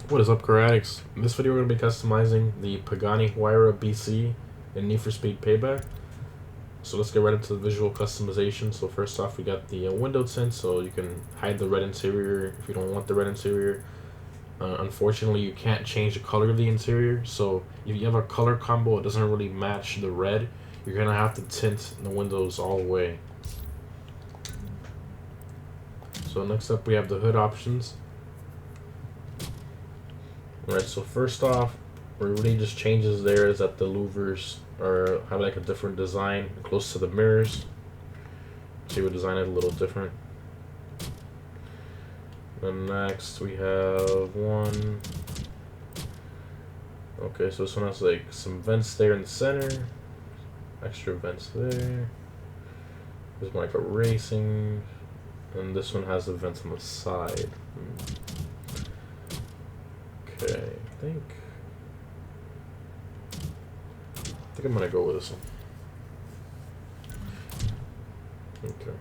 What is up, Karatics? In this video, we're going to be customizing the Pagani Huayra BC in Need for Speed Payback. So let's get right into the visual customization. So first off, we got the window tint, so you can hide the red interior if you don't want the red interior. Unfortunately, you can't change the color of the interior, so if you have a color combo it doesn't really match the red, you're going to have to tint the windows all the way. So next up, we have the hood options. Alright, so first off, what really just changes there is that the louvers have like a different design close to the mirrors. So we design it a little different. And next we have one. Okay, so this one has like some vents there in the center, extra vents there. There's more like a racing, and this one has the vents on the side. Okay, I think I'm gonna go with this one. Okay.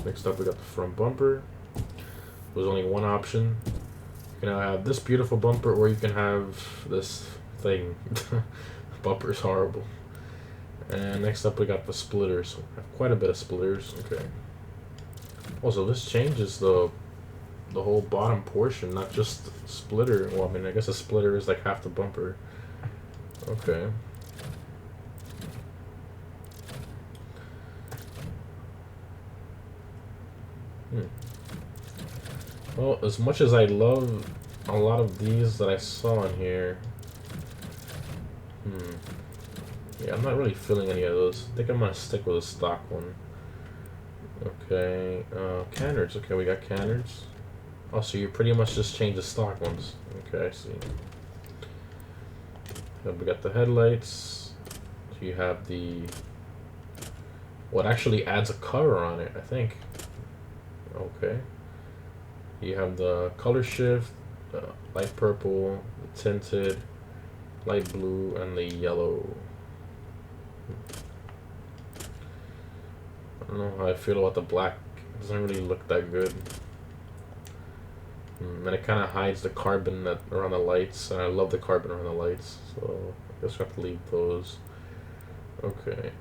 Next up, we got the front bumper. There's only one option. You can have this beautiful bumper, or you can have this thing. Bumper's horrible. And next up, we got the splitters. We have quite a bit of splitters. Okay. Also, this changes the whole bottom portion, not just splitter. Well, I mean, I guess a splitter is like half the bumper. Okay. Well, as much as I love a lot of these that I saw in here, yeah, I'm not really feeling any of those. I think I'm gonna stick with a stock one. Okay, canards. Okay, we got canards. Oh, so you pretty much just change the stock ones. Okay, I see. We got the headlights. So you have the... What actually adds a color on it, I think. Okay. You have the color shift, light purple, the tinted, light blue, and the yellow. I don't know how I feel about the black. It doesn't really look that good. And it kind of hides the carbon around the lights, and I love the carbon around the lights, so I guess we have to leave those. Okay,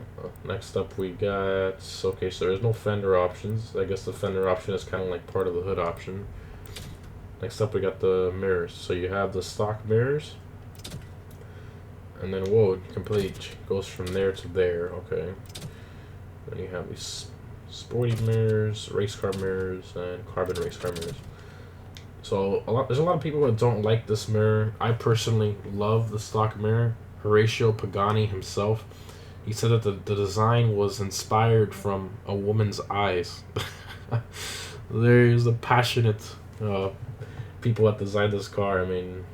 next up we got... Okay, so there's no fender options. I guess the fender option is kind of like part of the hood option. Next up we got the mirrors. So you have the stock mirrors, and then, whoa, it completely goes from there to there. Okay. Then you have these sporty mirrors, race car mirrors, and carbon race car mirrors. So there's a lot of people that don't like this mirror. I personally love the stock mirror. Horatio Pagani himself, he said that the design was inspired from a woman's eyes. There's the passionate people that designed this car. I mean,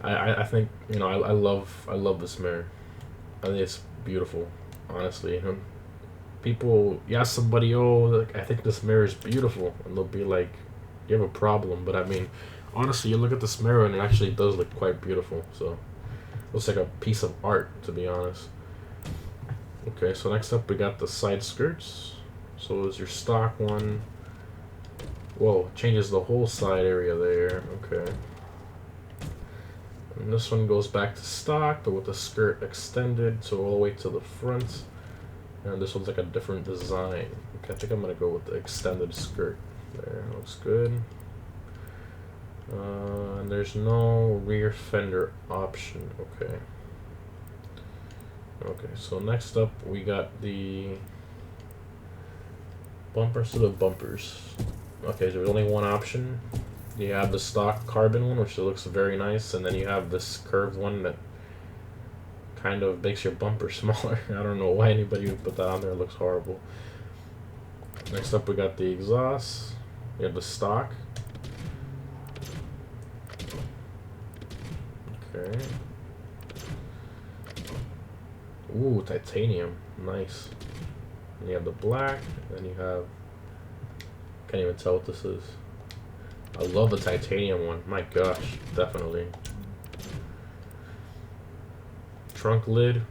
I think, you know, I love this mirror. I think it's beautiful, honestly. People, you ask somebody, oh, like, I think this mirror is beautiful, and they'll be like, you have a problem. But I mean, honestly, you look at this mirror and it actually does look quite beautiful. So it looks like a piece of art, to be honest. Okay, so next up we got the side skirts. So it's your stock one. Whoa, changes the whole side area there. Okay. And this one goes back to stock, but with the skirt extended, so all the way to the front. And this one's like a different design. Okay, I think I'm gonna go with the extended skirt. There, looks good. And there's no rear fender option. Okay. Okay, so next up we got the bumpers to the bumpers. Okay, so there's only one option. You have the stock carbon one, which looks very nice, and then you have this curved one that kind of makes your bumper smaller. I don't know why anybody would put that on there. It looks horrible. Next up we got the exhaust. We have the stock. Okay. Ooh, titanium. Nice. And you have the black, and then you have... Can't even tell what this is. I love the titanium one. My gosh, definitely. Trunk lid.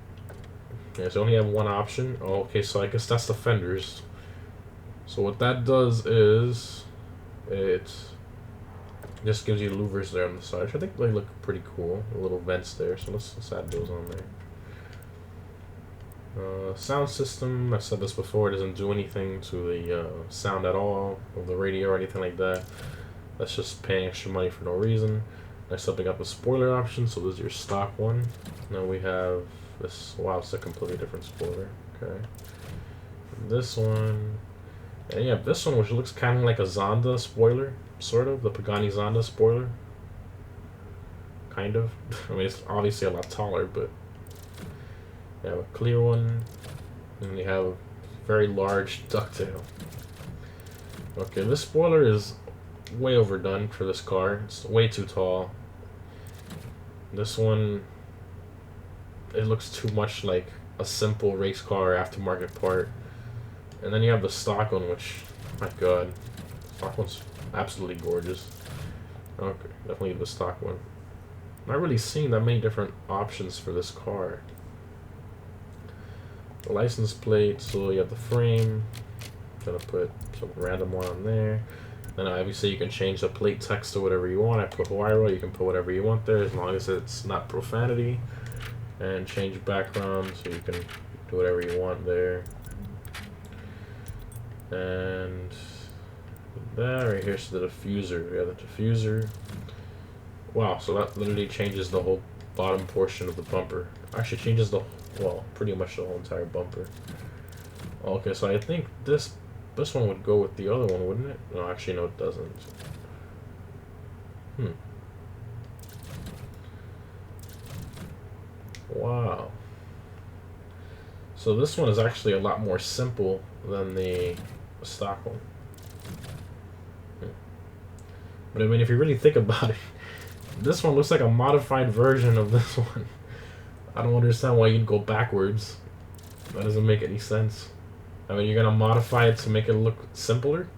Yeah, so I only have one option. Oh, okay, so I guess that's the fenders. So what that does is it Just gives you louvers there on the side, which I think they look pretty cool. The little vents there, so let's add those on there. Sound system, I've said this before, it doesn't do anything to the sound at all, of the radio or anything like that. That's just paying extra money for no reason. Next up, we got the spoiler option, so this is your stock one. Now we have this, wow, it's a completely different spoiler. Okay. This one, and yeah, this one, which looks kind of like a Zonda spoiler, sort of, the Pagani Zonda spoiler. Kind of. I mean, it's obviously a lot taller, but you have a clear one, and you have a very large ducktail. Okay, this spoiler is way overdone for this car. It's way too tall. This one, it looks too much like a simple race car aftermarket part. And then you have the stock one, which, my god, stock one's absolutely gorgeous. Okay, definitely the stock one. Not really seeing that many different options for this car. The license plate, so you have the frame. Gonna put some random one on there. Then obviously you can change the plate text to whatever you want. I put Huayra, you can put whatever you want there as long as it's not profanity. And change background, so you can do whatever you want there. And that right here's the diffuser. We have the diffuser. Wow, so that literally changes the whole bottom portion of the bumper. Actually changes the, well, pretty much the whole entire bumper. Okay, so I think this one would go with the other one, wouldn't it? No, actually, no, it doesn't. Wow. So this one is actually a lot more simple than the stock one. But I mean, if you really think about it, this one looks like a modified version of this one. I don't understand why you'd go backwards. That doesn't make any sense. I mean, you're gonna modify it to make it look simpler?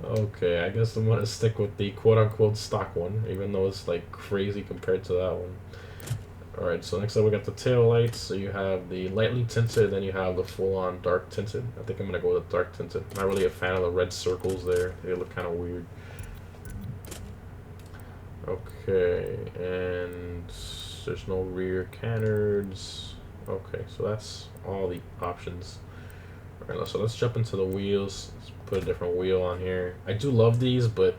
Okay, I guess I'm gonna stick with the quote-unquote stock one, even though it's like crazy compared to that one. Alright, so next up we got the tail lights. So you have the lightly tinted, then you have the full-on dark tinted. I think I'm gonna go with the dark tinted. Not really a fan of the red circles there. They look kind of weird. Okay, and there's no rear canards. Okay, so that's all the options. Alright, so let's jump into the wheels. Let's put a different wheel on here. I do love these, but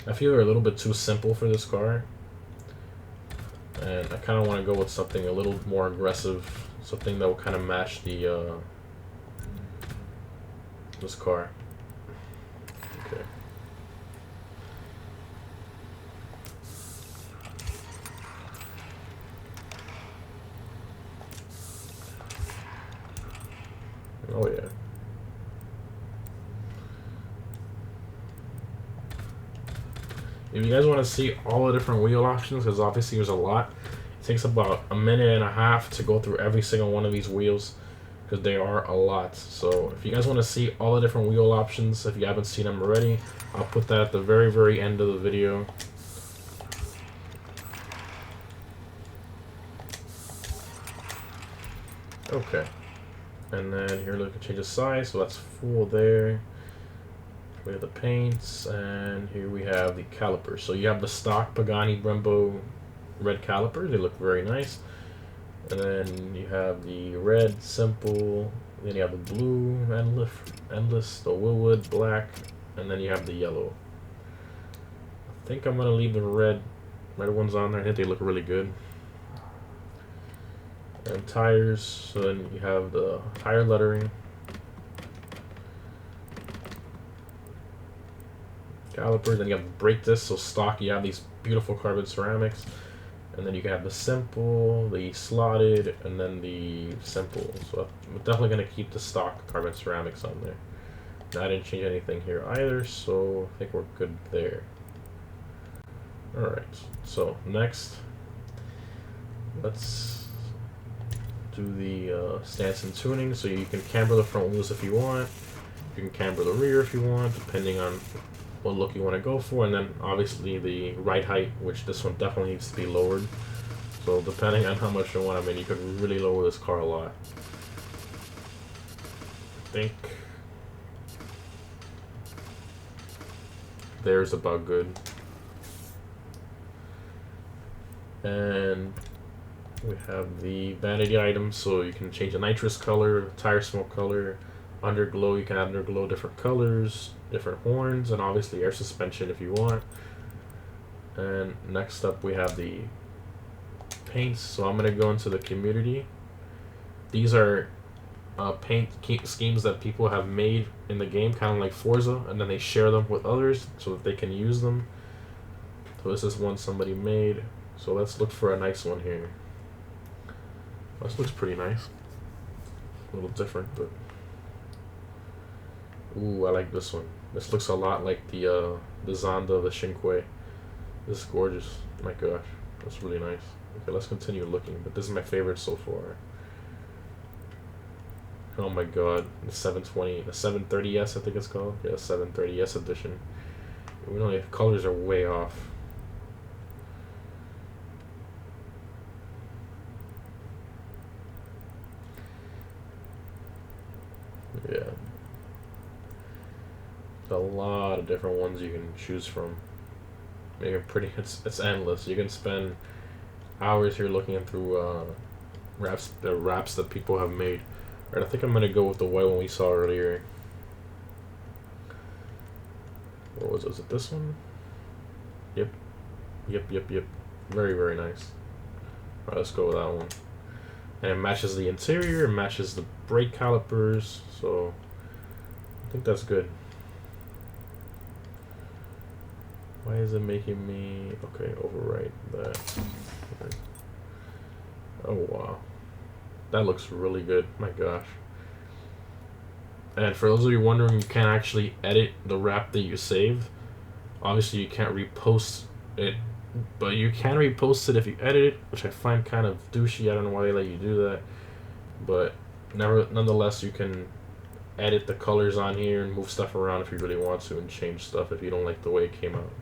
I feel they're a little bit too simple for this car. And I kind of want to go with something a little more aggressive, something that will kind of match the this car. Okay. Oh yeah. If you guys want to see all the different wheel options, because obviously there's a lot, it takes about a minute and a half to go through every single one of these wheels, because they are a lot. So if you guys want to see all the different wheel options, if you haven't seen them already, I'll put that at the very, very end of the video. Okay. And then here, look, change the size, so that's full there. We have the paints, and here we have the calipers. So you have the stock Pagani Brembo red calipers. They look very nice. And then you have the red simple. Then you have the blue endless, the Willwood black, and then you have the yellow. I think I'm gonna leave the red ones on there. I think they look really good. And tires. So then you have the tire lettering. Calipers, then you have the brake disc, so stock you have these beautiful carbon ceramics, and then you can have the simple, the slotted, and then the simple. So I'm definitely going to keep the stock carbon ceramics on there. Now, I didn't change anything here either, so I think we're good there. Alright, so next let's do the stance and tuning. So you can camber the front wheels if you want, you can camber the rear if you want, depending on what look you want to go for, and then obviously the ride height, which this one definitely needs to be lowered. So depending on how much you want, I mean, you could really lower this car a lot. I think there's about good. And we have the vanity items, so you can change the nitrous color, tire smoke color, underglow. You can add underglow, different colors, different horns, and obviously air suspension if you want. And next up we have the paints. So I'm gonna go into the community. These are paint schemes that people have made in the game, kind of like Forza, and then they share them with others so that they can use them. So this is one somebody made. So let's look for a nice one here. This looks pretty nice. A little different, but ooh, I like this one. This looks a lot like the Zonda, the Shinkway. This is gorgeous. My gosh, that's really nice. Okay, let's continue looking. But this is my favorite so far. Oh my god, the 720, the 730S I think it's called. Yeah, 730S edition. We know the colors are way off. Yeah. A lot of different ones you can choose from. Make it pretty. It's endless. You can spend hours here looking through wraps that people have made. Alright, I think I'm gonna go with the white one we saw earlier. What was it? Was it this one? Yep. Very, very nice. Alright, let's go with that one. And it matches the interior, it matches the brake calipers, so I think that's good. Why is it making me... Okay, overwrite that. Okay. Oh wow. That looks really good, my gosh. And for those of you wondering, you can't actually edit the wrap that you saved. Obviously you can't repost it, but you can repost it if you edit it, which I find kind of douchey. I don't know why they let you do that. But nonetheless, you can edit the colors on here and move stuff around if you really want to, and change stuff if you don't like the way it came out.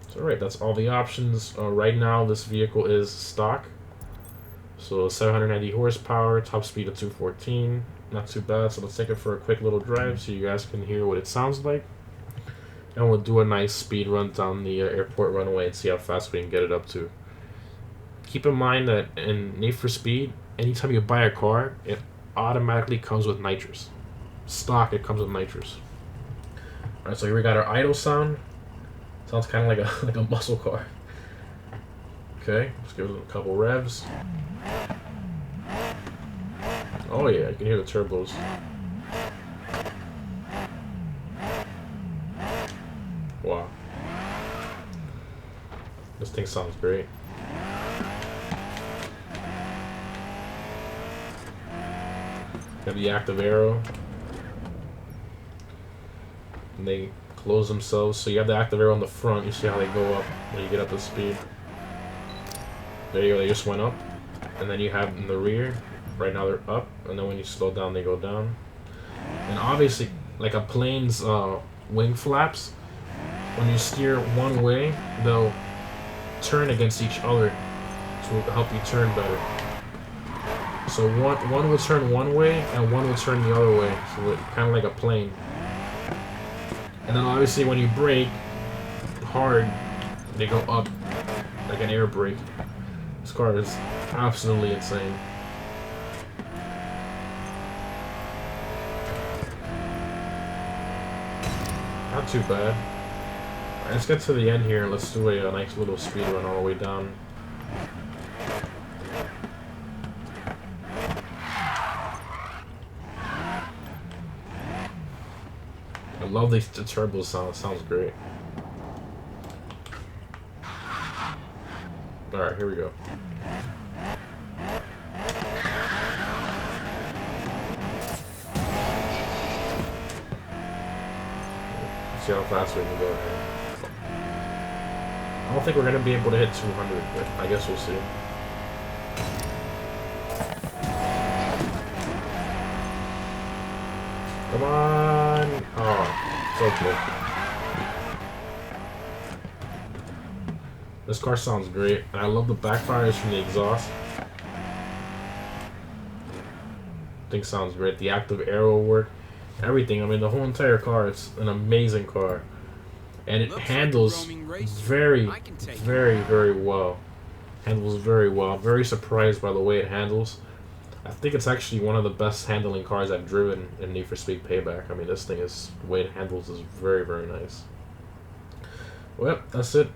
So alright, that's all the options. Right now this vehicle is stock. So 790 horsepower, top speed of 214. Not too bad. So let's take it for a quick little drive so you guys can hear what it sounds like. And we'll do a nice speed run down the airport runway and see how fast we can get it up to. Keep in mind that in Need for Speed, anytime you buy a car, it automatically comes with nitrous. Stock, it comes with nitrous. Alright, so here we got our idle sound. Sounds kind of like a muscle car. Okay, let's give it a couple revs. Oh yeah, you can hear the turbos. Wow. This thing sounds great. Have the active arrow. And they close themselves. So you have the active arrow on the front. You see how they go up when you get up to speed. There you go, they just went up. And then you have in the rear, right now they're up. And then when you slow down, they go down. And obviously, like a plane's wing flaps, when you steer one way, they'll turn against each other to help you turn better. So one will turn one way and one will turn the other way, so it's kind of like a plane. And then obviously when you brake hard, they go up like an air brake. This car is absolutely insane. Not too bad. Alright, let's get to the end here and let's do a nice little speed run all the way down. I love the turbo sound, it sounds great. Alright, here we go. Let's see how fast we can go here. I don't think we're going to be able to hit 200, but I guess we'll see. Come on! Oh, so close. This car sounds great, and I love the backfires from the exhaust. Thing sounds great. The active arrow work, everything. I mean, the whole entire car. It's an amazing car. and it Looks like a handles roaming racer. very, I can take very, very well. Handles very well. I'm very surprised by the way it handles. I think it's actually one of the best handling cars I've driven in Need for Speed Payback. I mean, this thing is, the way it handles is very, very nice. Well, that's it.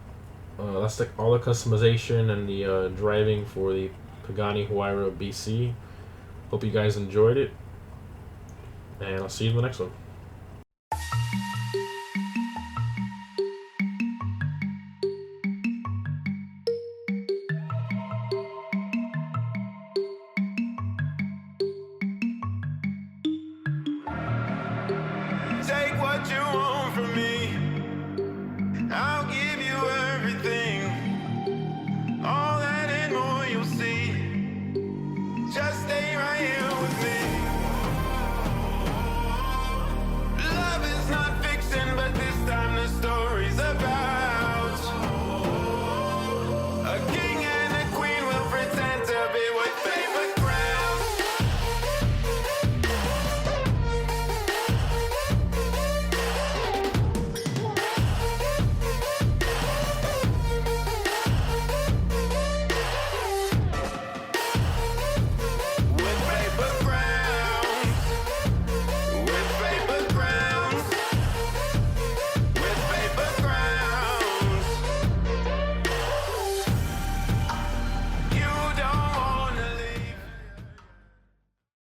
That's all the customization and the driving for the Pagani Huayra BC. Hope you guys enjoyed it, and I'll see you in the next one.